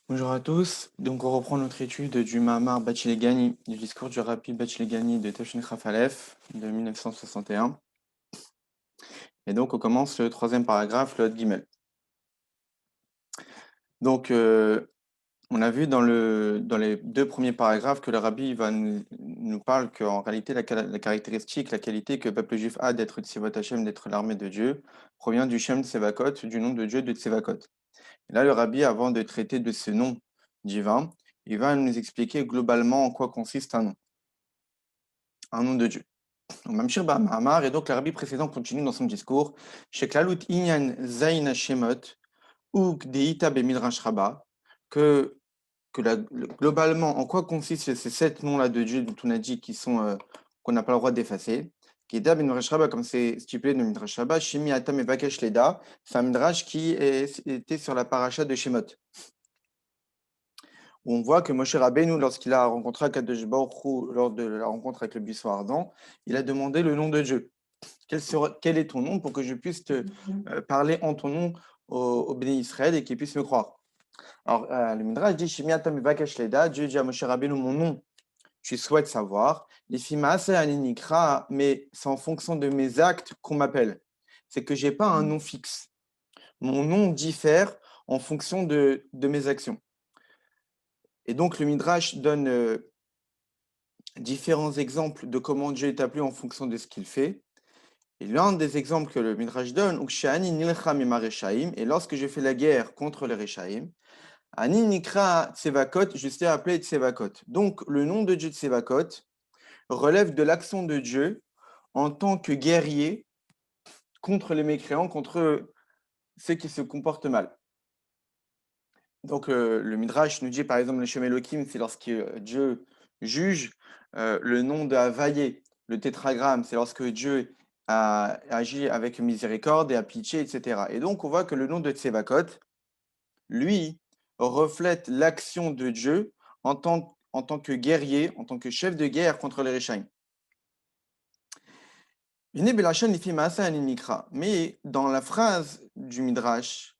Bonjour à tous. Donc, on reprend notre étude du Mahamar Bachilegani, du discours du Rabbi Bachilegani de Teshon Raphalef de 1961. Et donc, on commence le troisième paragraphe, le Hod Gimel. Donc, on a vu dans les deux premiers paragraphes que le Rabbi nous parle qu'en réalité, la caractéristique, la qualité que le peuple juif a d'être Tsivot Hashem, d'être l'armée de Dieu, provient du Shem Tsevakot, du nom de Dieu de Tsevakot. Et là, le Rabbi, avant de traiter de ce nom divin, il va nous expliquer globalement en quoi consiste un nom de Dieu. Mamshir Mahamar, et donc le Rabbi précédent continue dans son discours, Sheklalut Inyan Zayin Shemot, ou Deita Bemidrash Rabba, que, globalement, en quoi consistent ces sept noms-là de Dieu dont on a dit qu'on n'a pas le droit d'effacer. Keda Bemidrash Rabba, comme c'est stipulé dans Midrash Rabba, Shemi Atam et Vakesh Leda, c'est un Midrash était sur la paracha de Shemot, où on voit que Moshe Rabbeinu, lorsqu'il a rencontré Akadosh Baruch Hu, lors de la rencontre avec le buisson ardent, il a demandé le nom de Dieu. Quel est ton nom pour que je puisse te parler en ton nom au béni Israël et qu'ils puissent me croire. Alors, le Midrash dit Shimi Atam Vakesh Leda, Dieu dit à Moshe Rabbeinu, mon nom, tu souhaites savoir. Les Fimaase Aninikra, mais c'est en fonction de mes actes qu'on m'appelle. C'est que j'ai pas un nom fixe. Mon nom diffère en fonction de mes actions. Et donc, le Midrash donne différents exemples de comment Dieu est appelé en fonction de ce qu'il fait. Et l'un des exemples que le Midrash donne, Ukshani nilcham im hareshaim, et lorsque je fais la guerre contre les Reshaim, Ani nikra tsevakot, je suis appelé tsevakot. Donc, le nom de Dieu tsevakot relève de l'action de Dieu en tant que guerrier contre les mécréants, contre ceux qui se comportent mal. Donc, le Midrash nous dit, par exemple, le Shem Elohim, c'est lorsque Dieu juge. Le nom de Havaïe, le tétragramme, c'est lorsque Dieu a agi avec miséricorde et a pitié, etc. Et donc, on voit que le nom de Tsevakot, lui, reflète l'action de Dieu en tant que guerrier, en tant que chef de guerre contre les Réchaïm. Mais dans la phrase du Midrash,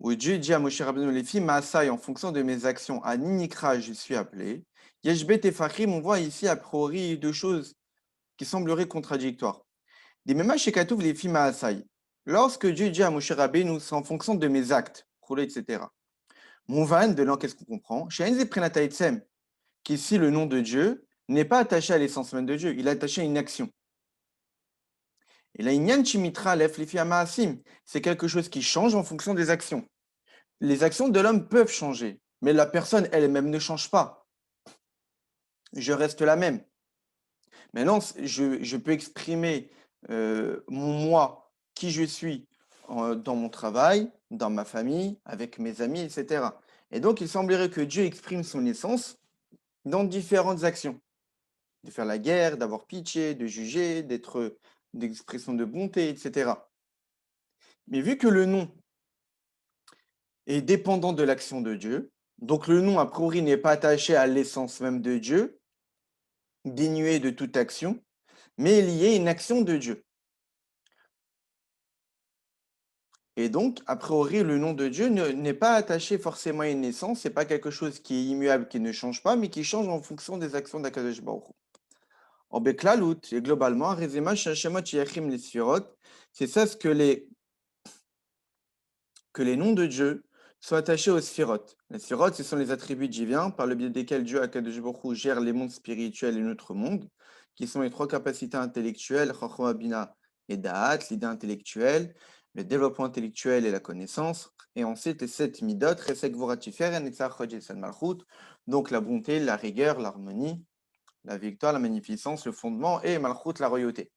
où Dieu dit à Moshe Rabbeinu, les filles Maasai, en fonction de mes actions, à Ninikra, je suis appelé. Yeshbet et Fachrim, on voit ici a priori deux choses qui sembleraient contradictoires. Des mêmes chez Katouf, les filles Maasai. Lorsque Dieu dit à Moshe Rabbeinu, c'est en fonction de mes actes, etc. Mouvan, de là, qu'est-ce qu'on comprend? Chez Enze Prenata Etsem, qu'ici le nom de Dieu n'est pas attaché à l'essence même de Dieu, il est attaché à une action. Et la Inyan Chimitra Lef Lefi Amaasim, c'est quelque chose qui change en fonction des actions. Les actions de l'homme peuvent changer, mais la personne elle-même ne change pas. Je reste la même. Maintenant, je peux exprimer mon moi, qui je suis, dans mon travail, dans ma famille, avec mes amis, etc. Et donc, il semblerait que Dieu exprime son essence dans différentes actions. De faire la guerre, d'avoir pitié, de juger, d'expression de bonté, etc. Mais vu que le nom est dépendant de l'action de Dieu, donc le nom a priori n'est pas attaché à l'essence même de Dieu, dénué de toute action, mais lié à une action de Dieu. Et donc, a priori, le nom de Dieu n'est pas attaché forcément à une essence, c'est pas quelque chose qui est immuable, qui ne change pas, mais qui change en fonction des actions d'Akadosh Baruch Hu. En Beklalut, et globalement, Rezema Shashemot Yachim les Sphirot, c'est ça ce que les noms de Dieu soient attachés aux Sphirot. Les Sphirot, ce sont les attributs divins par le biais desquels Dieu, Akadosh Baruch Hu, gère les mondes spirituels et notre monde, qui sont les trois capacités intellectuelles, Chochma, Bina et Da'at, l'idée intellectuelle, le développement intellectuel et la connaissance, et ensuite les sept midot, Chesed, Gvura, Tiferet, Netzach, Hod, Yesod, Malchut, donc la bonté, la rigueur, l'harmonie, la victoire, la magnificence, le fondement, et Malchut, la royauté.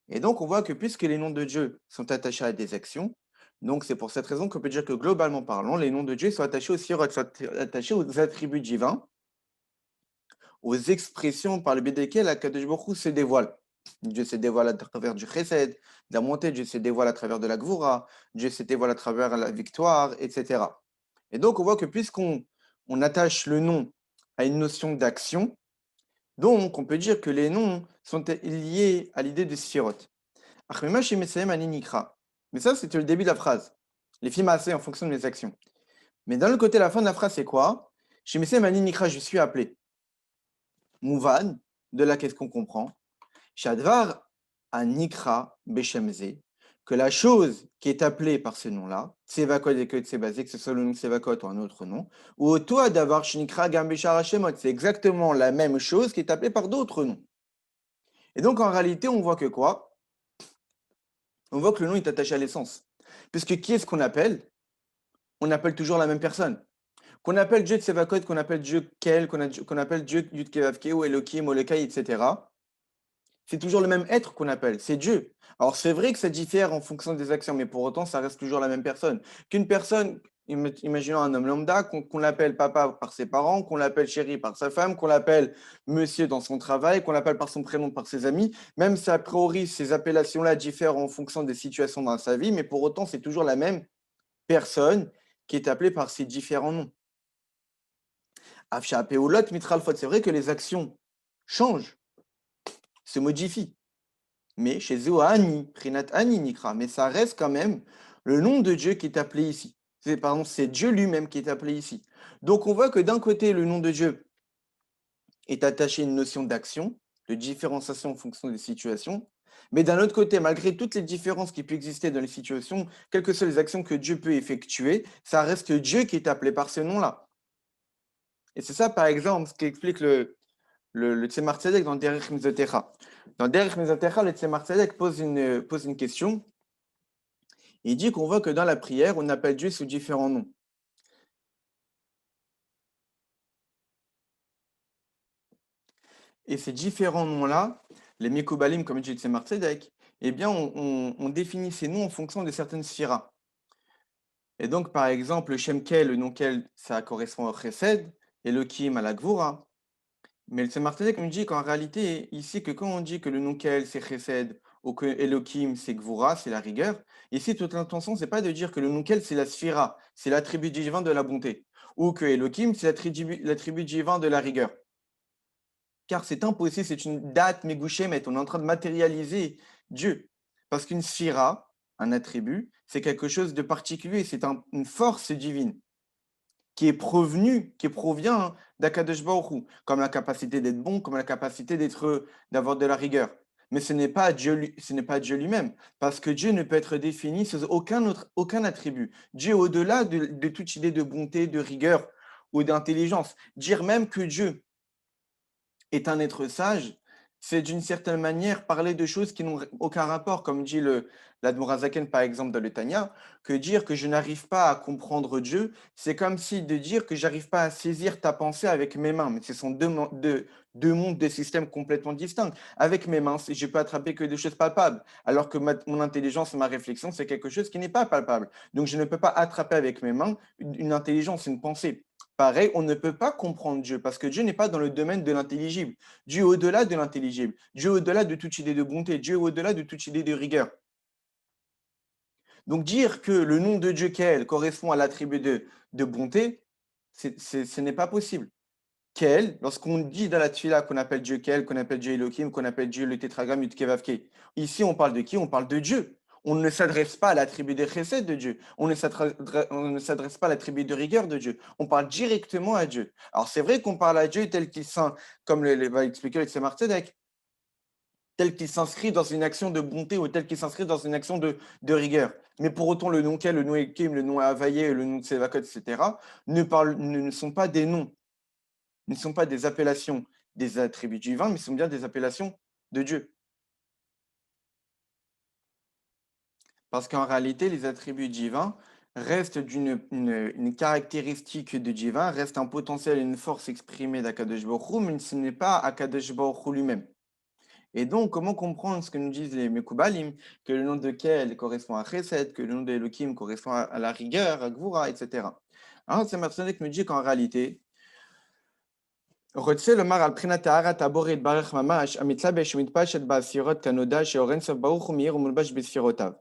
Et donc, on voit que puisque les noms de Dieu sont attachés à des actions, donc c'est pour cette raison qu'on peut dire que globalement parlant, les noms de Dieu sont attachés aux sirot, sont attachés aux attributs divins, aux expressions par le biais desquelles Akadosh Baruch Hu se dévoile. Dieu se dévoile à travers du chesed, de la montée, Dieu se dévoile à travers de la gvura, Dieu se dévoile à travers la victoire, etc. Et donc, on voit que puisqu'on attache le nom à une notion d'action, donc on peut dire que les noms sont liés à l'idée de sirot. Mais ça, c'était le début de la phrase. Les films assez en fonction de mes actions. Mais d'un autre côté, la fin de la phrase, c'est quoi? Shemesem ani nikra, je suis appelé. Mouvan, de là, qu'est-ce qu'on comprend? Shadvar anikra beshemze, que la chose qui est appelée par ce nom-là, Tsevakot et que Tsebazé, que ce soit le nom Tsevakot ou un autre nom, ou toi d'avoir Shnikra Gambeshar Hashemot, c'est exactement la même chose qui est appelée par d'autres noms. Et donc en réalité, on voit que quoi? On voit que le nom est attaché à l'essence. Puisque qui est-ce qu'on appelle? On appelle toujours la même personne. Qu'on appelle Dieu Tsevakot, qu'on appelle Dieu Kel, qu'on appelle Dieu Yudkevavke ou Elohim, Olekai, etc. C'est toujours le même être qu'on appelle, c'est Dieu. Alors c'est vrai que ça diffère en fonction des actions, mais pour autant, ça reste toujours la même personne. Qu'une personne, imaginons un homme lambda, qu'on l'appelle papa par ses parents, qu'on l'appelle chéri par sa femme, qu'on l'appelle monsieur dans son travail, qu'on l'appelle par son prénom par ses amis, même si a priori ces appellations-là diffèrent en fonction des situations dans sa vie, mais pour autant, c'est toujours la même personne qui est appelée par ces différents noms. Afsha Peulot, Mitral Fot, c'est vrai que les actions changent, se modifient. Mais chez Zohani, Prinat Ani Nikra, mais ça reste quand même le nom de Dieu qui est appelé ici. C'est Dieu lui-même qui est appelé ici. Donc on voit que d'un côté, le nom de Dieu est attaché à une notion d'action, de différenciation en fonction des situations, mais d'un autre côté, malgré toutes les différences qui peuvent exister dans les situations, quelles que soient les actions que Dieu peut effectuer, ça reste Dieu qui est appelé par ce nom-là. Et c'est ça, par exemple, ce qui explique le Tzemar Tzedek dans Derech Mizotecha. Dans Derech Mizotecha, le Tzemar Tzedek pose une question. Il dit qu'on voit que dans la prière, on appelle Dieu sous différents noms. Et ces différents noms-là, les Mekoubalim, comme dit le Tzemar Tzedek, eh bien, on définit ces noms en fonction de certaines sphiras. Et donc, par exemple, le Shem Kel, le nom Kel, ça correspond au Chesed, et le Kim à la Gvura. Mais le Tzemar Tzedek nous dit qu'en réalité, ici, que quand on dit que le nom Kel, c'est Chesed, ou que Elohim, c'est Gvura, c'est la rigueur, ici, toute l'intention, c'est pas de dire que le nom Kel, c'est la sphira, c'est l'attribut divin de la bonté, ou que Elohim, c'est l'attribut divin de la rigueur. Car c'est impossible, c'est une date Megushemet, on est en train de matérialiser Dieu. Parce qu'une sphira, un attribut, c'est quelque chose de particulier, c'est une force divine qui est provenue, qui provient d'Akadosh Baruch Hu, comme la capacité d'être bon, comme la capacité d'avoir de la rigueur. Mais ce n'est pas Dieu, ce n'est pas Dieu lui-même, parce que Dieu ne peut être défini sous aucun attribut. Dieu est au-delà de toute idée de bonté, de rigueur ou d'intelligence. Dire même que Dieu est un être sage, c'est d'une certaine manière parler de choses qui n'ont aucun rapport, comme dit l'Admorazaken par exemple dans le Tanya, que dire que je n'arrive pas à comprendre Dieu, c'est comme si de dire que j'arrive pas à saisir ta pensée avec mes mains, mais ce sont deux mondes, deux systèmes complètement distincts. Avec mes mains, je peux attraper que des choses palpables, alors que mon intelligence et ma réflexion, c'est quelque chose qui n'est pas palpable. Donc je ne peux pas attraper avec mes mains une intelligence, une pensée. Pareil, on ne peut pas comprendre Dieu parce que Dieu n'est pas dans le domaine de l'intelligible. Dieu est au-delà de l'intelligible. Dieu est au-delà de toute idée de bonté. Dieu est au-delà de toute idée de rigueur. Donc dire que le nom de Dieu Kel correspond à l'attribut de bonté, ce n'est pas possible. Kel, lorsqu'on dit dans la Tfila qu'on appelle Dieu Kel, qu'on appelle Dieu Elohim, qu'on appelle Dieu le tétragramme Yudkevavke, ici on parle de qui? On parle de Dieu. On ne s'adresse pas à l'attribut de chesed de Dieu. On ne s'adresse pas à l'attribut de rigueur de Dieu. On parle directement à Dieu. Alors c'est vrai qu'on parle à Dieu tel qu'il comme va expliquer le Tzemar Tzedek, tel qu'il s'inscrit dans une action de bonté ou tel qu'il s'inscrit dans une action de rigueur. Mais pour autant, le nom Kel, le nom Ekim, le nom Havaïe, le nom Tsevakot, etc., ne sont pas des noms, ne sont pas des appellations des attributs divins, mais sont bien des appellations de Dieu. Parce qu'en réalité, les attributs divins restent une caractéristique de divin, restent un potentiel, une force exprimée d'Akadosh Baruch Hu, mais ce n'est pas Akadosh Baruch Hu lui-même. Et donc, comment comprendre ce que nous disent les Mekoubalim, que le nom de Kel correspond à Chesed, que le nom d'Elohim correspond à la rigueur, à Gvura, etc. Alors, c'est Martin qui nous dit qu'en réalité, רוצה לומר על בחינת טהרת הבורא יתברך ממש, המתלבש ומתפשט בספירות כנודע שאורן סוף ברוך הוא מאיר ומולבש בספירותיו.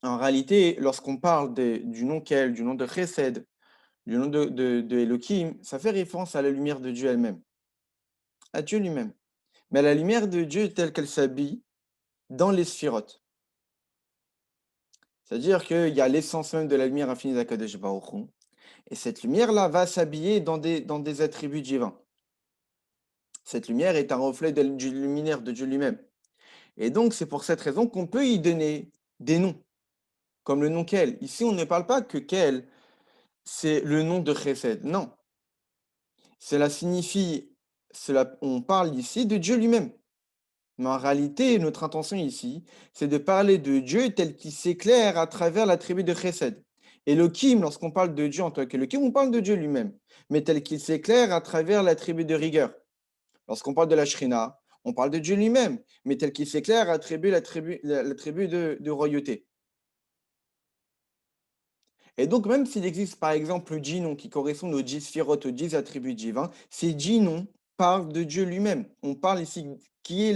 En réalité, lorsqu'on parle du nom Kel, du nom de Chesed, du nom de Elohim, ça fait référence à la lumière de Dieu elle-même, à Dieu lui-même. Mais à la lumière de Dieu telle qu'elle s'habille dans les sphirotes. C'est-à-dire qu'il y a l'essence même de la lumière infinie d'Akadosh Baruch Hu. Et cette lumière-là va s'habiller dans des attributs divins. Cette lumière est un reflet du luminaire de Dieu lui-même. Et donc, c'est pour cette raison qu'on peut y donner des noms, comme le nom Kel. Ici, on ne parle pas que Kel, c'est le nom de Chesed. Non, cela signifie, on parle ici de Dieu lui-même. Mais en réalité, notre intention ici, c'est de parler de Dieu tel qu'il s'éclaire à travers l'attribut de Chesed. Elohim, lorsqu'on parle de Dieu en tant qu'Elohim, on parle de Dieu lui-même, mais tel qu'il s'éclaire à travers l'attribut de rigueur. Lorsqu'on parle de la Shrina, on parle de Dieu lui-même, mais tel qu'il s'éclaire à travers l'attribut de royauté. Et donc, même s'il existe par exemple 10 noms qui correspondent aux 10 sphirotes, aux 10 attributs divins, ces 10 noms parlent de Dieu lui-même. On parle ici qui est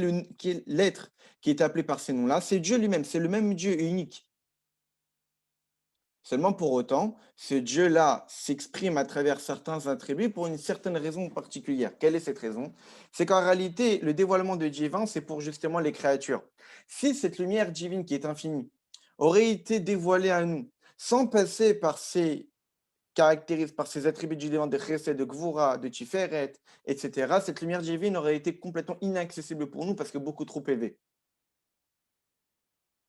l'être qui est appelé par ces noms-là, c'est Dieu lui-même, c'est le même Dieu unique. Seulement pour autant, ce Dieu-là s'exprime à travers certains attributs pour une certaine raison particulière. Quelle est cette raison? C'est qu'en réalité, le dévoilement de divin, c'est pour justement les créatures. Si cette lumière divine qui est infinie aurait été dévoilée à nous sans passer par ces caractérise par ses attributs divins de Chesed, de Gvura, de Tiferet, etc., cette lumière divine aurait été complètement inaccessible pour nous parce que beaucoup trop élevée.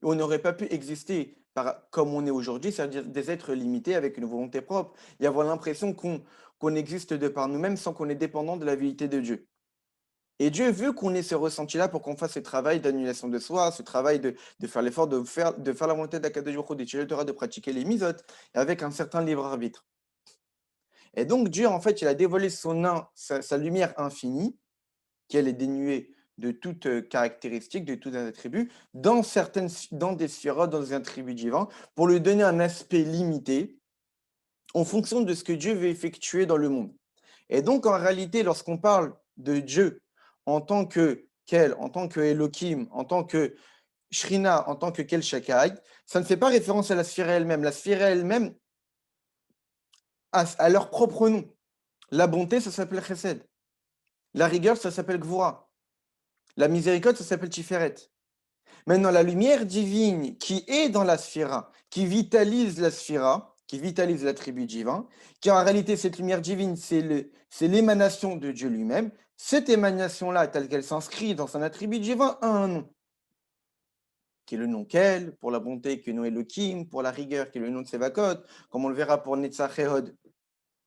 On n'aurait pas pu exister comme on est aujourd'hui, c'est-à-dire des êtres limités avec une volonté propre et avoir l'impression qu'on existe de par nous-mêmes sans qu'on est dépendant de la vérité de Dieu. Et Dieu veut qu'on ait ce ressenti-là pour qu'on fasse ce travail d'annulation de soi, ce travail de faire l'effort de faire la volonté d'Akadosh Baruch Hu, d'étudier le Torah, de pratiquer les misotes, avec un certain libre arbitre. Et donc Dieu, en fait, il a dévoilé sa lumière infinie, qu'elle est dénuée de toute caractéristique, de tout attribut, dans des sphérotes, dans des attributs divins, pour lui donner un aspect limité en fonction de ce que Dieu veut effectuer dans le monde. Et donc, en réalité, lorsqu'on parle de Dieu en tant que Kel, en tant que Elohim, en tant que Shrina, en tant que Kel Shakai, ça ne fait pas référence à la sphère elle-même. La sphère elle-même a leur propre nom. La bonté, ça s'appelle Chesed. La rigueur, ça s'appelle Gvura. La miséricorde, ça s'appelle Tiferet. Maintenant, la lumière divine qui est dans la sphira, qui vitalise la sphira, qui vitalise l'attribut divin, qui en réalité, cette lumière divine, c'est l'émanation de Dieu lui-même. Cette émanation-là, telle qu'elle s'inscrit dans son attribut divin, a un nom, qui est le nom qu'elle, pour la bonté, qui est le nom Elohim, pour la rigueur, qui est le nom de Sevakot, comme on le verra pour Netzach Ehod.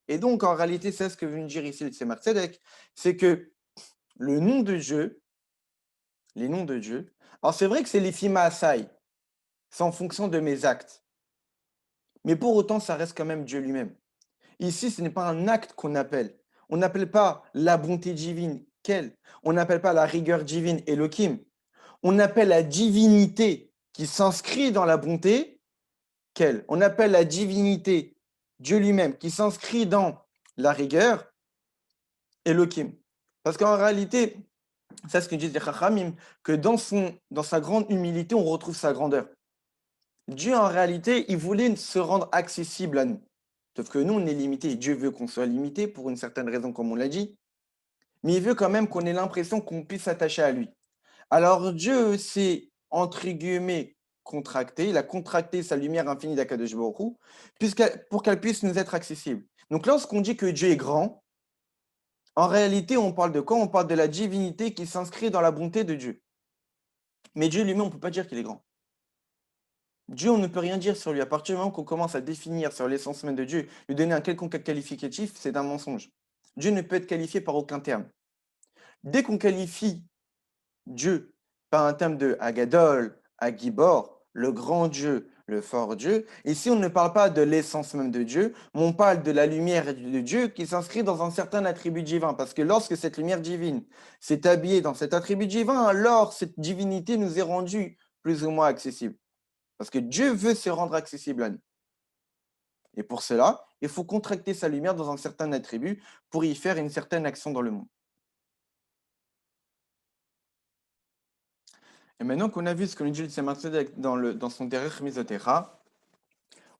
Et donc, en réalité, c'est ce que veut nous dire ici le Tzemar Tzedek, c'est que le nom de Dieu, les noms de Dieu. Alors c'est vrai que c'est les Asai, c'est en fonction de mes actes. Mais pour autant, ça reste quand même Dieu lui-même. Ici, ce n'est pas un acte qu'on appelle. On n'appelle pas la bonté divine, quelle? On n'appelle pas la rigueur divine, Elohim. On appelle la divinité qui s'inscrit dans la bonté, quelle? On appelle la divinité, Dieu lui-même, qui s'inscrit dans la rigueur, Elohim. Parce qu'en réalité, c'est ce que disent les Chachamim, que dans sa grande humilité, on retrouve sa grandeur. Dieu, en réalité, il voulait se rendre accessible à nous. Sauf que nous, on est limité. Dieu veut qu'on soit limité pour une certaine raison, comme on l'a dit. Mais il veut quand même qu'on ait l'impression qu'on puisse s'attacher à lui. Alors Dieu s'est, entre guillemets, contracté. Il a contracté sa lumière infinie d'Akadosh Baruch Hu, pour qu'elle puisse nous être accessible. Donc lorsqu'on dit que Dieu est grand, en réalité, on parle de quoi? On parle de la divinité qui s'inscrit dans la bonté de Dieu. Mais Dieu lui-même, on ne peut pas dire qu'il est grand. Dieu, on ne peut rien dire sur lui. À partir du moment qu'on commence à définir sur l'essence même de Dieu, lui donner un quelconque qualificatif, c'est un mensonge. Dieu ne peut être qualifié par aucun terme. Dès qu'on qualifie Dieu par un terme de Agadol, Agibor, le grand Dieu, le fort Dieu, ici on ne parle pas de l'essence même de Dieu, mais on parle de la lumière de Dieu qui s'inscrit dans un certain attribut divin. Parce que lorsque cette lumière divine s'est habillée dans cet attribut divin, alors cette divinité nous est rendue plus ou moins accessible. Parce que Dieu veut se rendre accessible à nous. Et pour cela, il faut contracter sa lumière dans un certain attribut pour y faire une certaine action dans le monde. Et maintenant qu'on a vu ce que nous dit le Tzemar Tzedek dans son Derech Misotecha,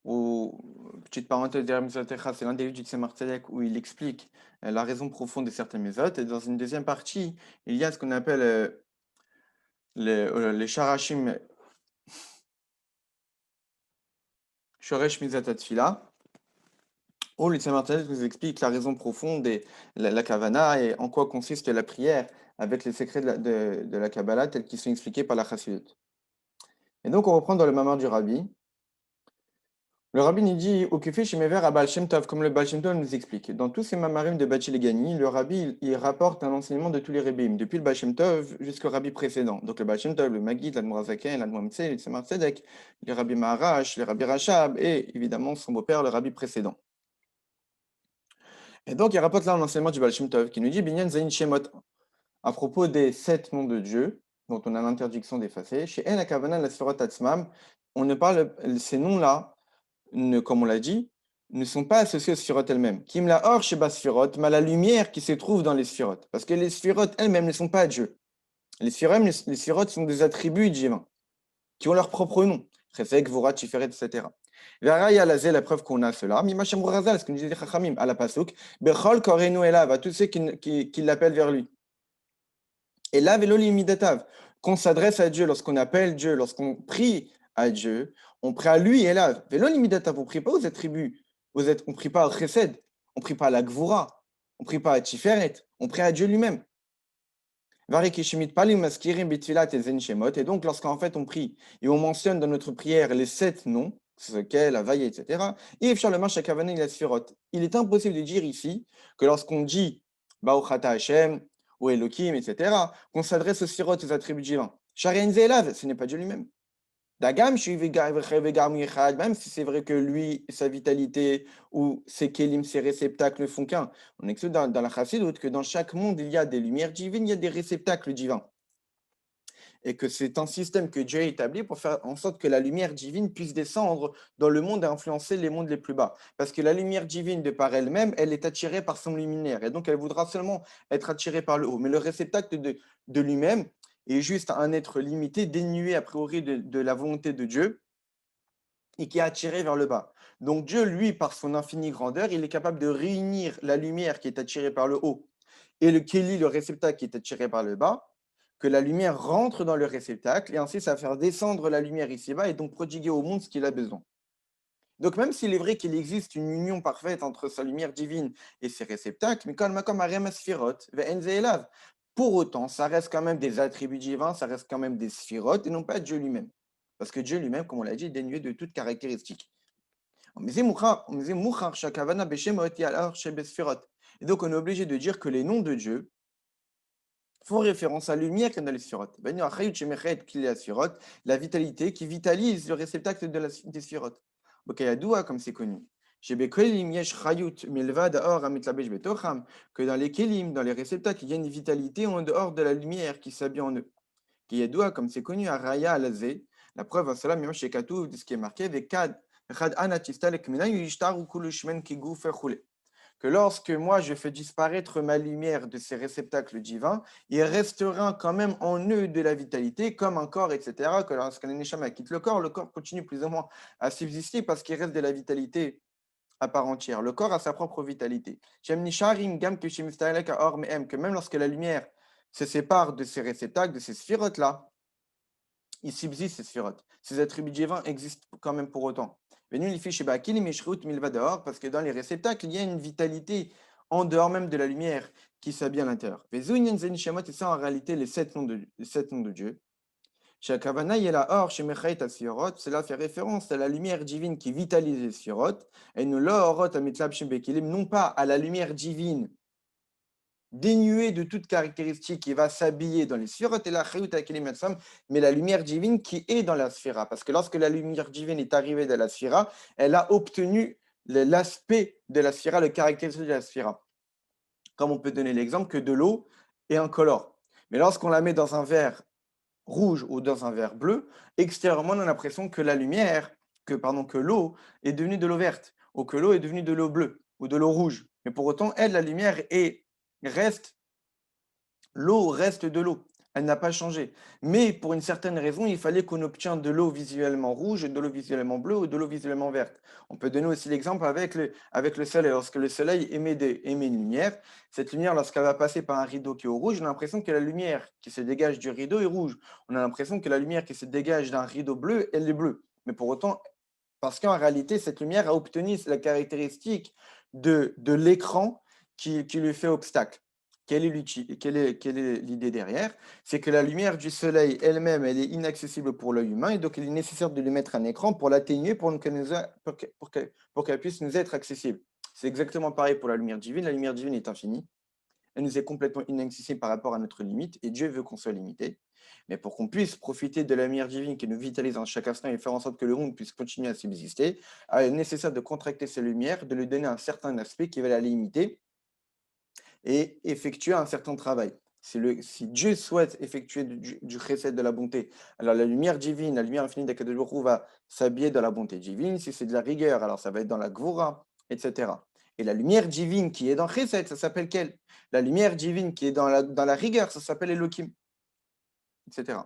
ou petite parenthèse, Derech Misotecha, c'est l'un des livres du Tzemar Tzedek où il explique la raison profonde de certaines mésotes. Et dans une deuxième partie, il y a ce qu'on appelle les Sharashim Shoresh Mizatat Tfila, Où le Martinez nous explique la raison profonde et la Kavana et en quoi consiste la prière avec les secrets de la Kabbalah tels qu'ils sont expliqués par la Chassidut. Et donc on reprend dans le Mamar du Rabbi. Le Rabbi nous dit Occupé chez Mever à Baal Shem Tov, comme le Baal Shem Tov nous explique. Dans tous ces Mamarim de Bachil et Gani, le Rabbi il rapporte un enseignement de tous les Rebbeim, depuis le Baal Shem Tov jusqu'au Rabbi précédent. Donc le Baal Shem Tov, le Maggid, l'Admor Zaken, l'Admor Mtsel, le Tzemar Tzedek, le Rabbi Maharash, le Rabbi Rachab et évidemment son beau-père, le Rabbi précédent. Et donc il rapporte là un enseignement du Baal Shem Tov qui nous dit Binyan Zayin Shemot à propos des 7 noms de Dieu, dont on a l'interdiction d'effacer. Chez En Akavana la Sphirot Atzmam, on ne parle, ces noms-là, comme on l'a dit, ne sont pas associés aux sphirotes elles-mêmes. Kim la or chez Basphirot, mais la lumière qui se trouve dans les sphirotes. Parce que les sphirotes elles-mêmes ne sont pas Dieu. Les sphirotes sont des attributs divins, qui ont leur propre nom. Chesed, Gvura, Tiferet, etc. Veraya lazé, la preuve qu'on a cela. Mimachem Razal, ce que nous disait Chachamim, à la Pasuk, Bechol Korenu Elav, à tous ceux qui l'appellent vers lui. Et là, Velo Limidatav, qu'on s'adresse à Dieu, lorsqu'on appelle Dieu, lorsqu'on prie à Dieu, on prie à lui et là. Velo Limidatav, on ne prie pas aux attributs, on ne prie pas à Chesed, on ne prie pas à la Gvura, on ne prie pas à Tiferet, on prie à Dieu lui-même. Et donc, lorsqu'en fait on prie et on mentionne dans notre prière les 7 noms, ce qu'est la vaille, etc., il est impossible de dire ici que lorsqu'on dit Baruchata Hashem ou Elohim, etc., qu'on s'adresse aux sphirot, aux attributs divins. Ce n'est pas Dieu lui-même. Dagam, même si c'est vrai que lui, sa vitalité ou ses kélim, ses réceptacles ne font qu'un. On explique dans la Chassidoute que dans chaque monde, il y a des lumières divines, il y a des réceptacles divins. Et que c'est un système que Dieu a établi pour faire en sorte que la lumière divine puisse descendre dans le monde et influencer les mondes les plus bas. Parce que la lumière divine, de par elle-même, elle est attirée par son luminaire. Et donc, elle voudra seulement être attirée par le haut. Mais le réceptacle de lui-même est juste un être limité, dénué a priori de la volonté de Dieu et qui est attiré vers le bas. Donc Dieu, lui, par son infinie grandeur, il est capable de réunir la lumière qui est attirée par le haut et le kéli, le réceptacle qui est attiré par le bas, que la lumière rentre dans le réceptacle et ainsi ça va faire descendre la lumière ici-bas et donc prodiguer au monde ce qu'il a besoin. Donc même s'il est vrai qu'il existe une union parfaite entre sa lumière divine et ses réceptacles, mais comme pour autant, ça reste quand même des attributs divins, ça reste quand même des sphirotes et non pas Dieu lui-même. Parce que Dieu lui-même, comme on l'a dit, est dénué de toute caractéristique. Et donc on est obligé de dire que les noms de Dieu font référence à la lumière qui est dans les sphirotes. La vitalité qui vitalise le réceptacle des sphirotes. Comme c'est connu. Que dans les kelim, dans les réceptacles, il y a une vitalité en dehors de la lumière qui s'habille en eux. Comme c'est connu, à Raya Alazé, la preuve à cela, même chez Katou, de ce qui est marqué, que lorsque moi je fais disparaître ma lumière de ces réceptacles divins, il restera quand même en eux de la vitalité, comme un corps, etc. Que lorsqu'un Neshama quitte le corps continue plus ou moins à subsister parce qu'il reste de la vitalité à part entière. Le corps a sa propre vitalité. Que même lorsque la lumière se sépare de ces réceptacles, de ces sphirotes-là, il subsiste ces sphirotes. Ces attributs divins existent quand même pour autant. Parce que dans les réceptacles, il y a une vitalité en dehors même de la lumière qui s'habille à l'intérieur. Et ça en réalité les 7 noms de Dieu. Cela fait référence à la lumière divine qui vitalise les sphirotes, et non pas à la lumière divine dénué de toute caractéristique qui va s'habiller dans les sphirotes et la mais la lumière divine qui est dans la sphira. Parce que lorsque la lumière divine est arrivée dans la sphira, elle a obtenu l'aspect de la sphira, le caractéristique de la sphira. Comme on peut donner l'exemple que de l'eau est incolore. Mais lorsqu'on la met dans un verre rouge ou dans un verre bleu, extérieurement, on a l'impression que que l'eau est devenue de l'eau verte, ou que l'eau est devenue de l'eau bleue, ou de l'eau rouge. Mais pour autant, la lumière l'eau reste de l'eau. Elle n'a pas changé. Mais pour une certaine raison, il fallait qu'on obtienne de l'eau visuellement rouge, de l'eau visuellement bleue ou de l'eau visuellement verte. On peut donner aussi l'exemple avec le soleil. Lorsque le soleil émet une lumière, cette lumière, lorsqu'elle va passer par un rideau qui est rouge, on a l'impression que la lumière qui se dégage du rideau est rouge. On a l'impression que la lumière qui se dégage d'un rideau bleu, elle est bleue. Mais pour autant, parce qu'en réalité, cette lumière a obtenu la caractéristique de l'écran qui lui fait obstacle. Quelle est l'idée derrière? C'est que la lumière du soleil elle-même, elle est inaccessible pour l'œil humain, et donc il est nécessaire de lui mettre un écran pour l'atténuer, pour qu'elle puisse nous être accessible. C'est exactement pareil pour la lumière divine. La lumière divine est infinie. Elle nous est complètement inaccessible par rapport à notre limite, et Dieu veut qu'on soit limité. Mais pour qu'on puisse profiter de la lumière divine qui nous vitalise en chaque instant et faire en sorte que le monde puisse continuer à subsister, il est nécessaire de contracter ces lumières, de lui donner un certain aspect qui va la limiter et effectuer un certain travail. Si Dieu souhaite effectuer du chesed, de la bonté, alors la lumière divine, la lumière infinie d'Akadosh Baruch Hu va s'habiller dans la bonté divine. Si c'est de la rigueur, alors ça va être dans la gvura, etc. Et la lumière divine qui est dans chesed, ça s'appelle quelle? La lumière divine qui est dans la rigueur, ça s'appelle Elohim, etc.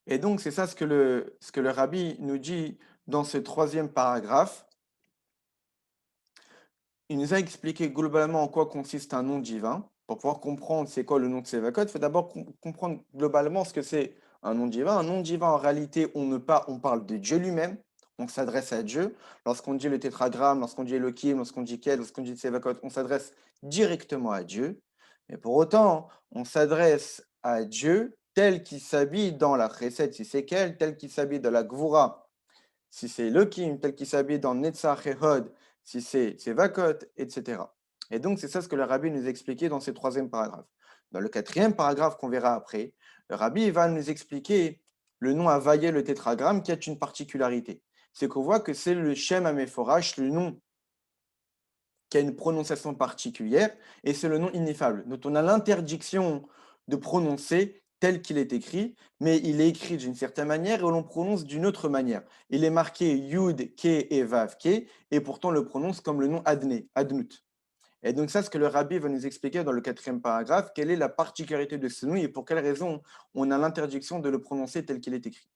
Et donc, c'est ça ce que le rabbi nous dit dans ce troisième paragraphe. Il nous a expliqué globalement en quoi consiste un nom divin. Pour pouvoir comprendre c'est quoi le nom de Sévakot, il faut d'abord comprendre globalement ce que c'est un nom divin. Un nom divin, en réalité, on parle de Dieu lui-même, on s'adresse à Dieu. Lorsqu'on dit le tétragramme, lorsqu'on dit Elohim, lorsqu'on dit Kel, lorsqu'on dit Sévakot, on s'adresse directement à Dieu. Mais pour autant, on s'adresse à Dieu tel qu'il s'habille dans la Chesed, si c'est Kel, tel qu'il s'habille dans la Gvura, si c'est Elohim, tel qu'il s'habille dans Netzach et Hod, si c'est Vakot, etc. Et donc, c'est ça ce que le rabbi nous a expliqué dans ce troisième paragraphe. Dans le quatrième paragraphe qu'on verra après, le rabbi va nous expliquer le nom Havayé, le tétragramme, qui a une particularité. C'est qu'on voit que c'est le Shem Amephorash, le nom qui a une prononciation particulière, et c'est le nom ineffable. Donc on a l'interdiction de prononcer tel qu'il est écrit, mais il est écrit d'une certaine manière et on le prononce d'une autre manière. Il est marqué Yud, Ke et Vav, Ke, et pourtant on le prononce comme le nom Adne, Adnut. Et donc ça, ce que le rabbi va nous expliquer dans le quatrième paragraphe, quelle est la particularité de ce nom et pour quelle raison on a l'interdiction de le prononcer tel qu'il est écrit.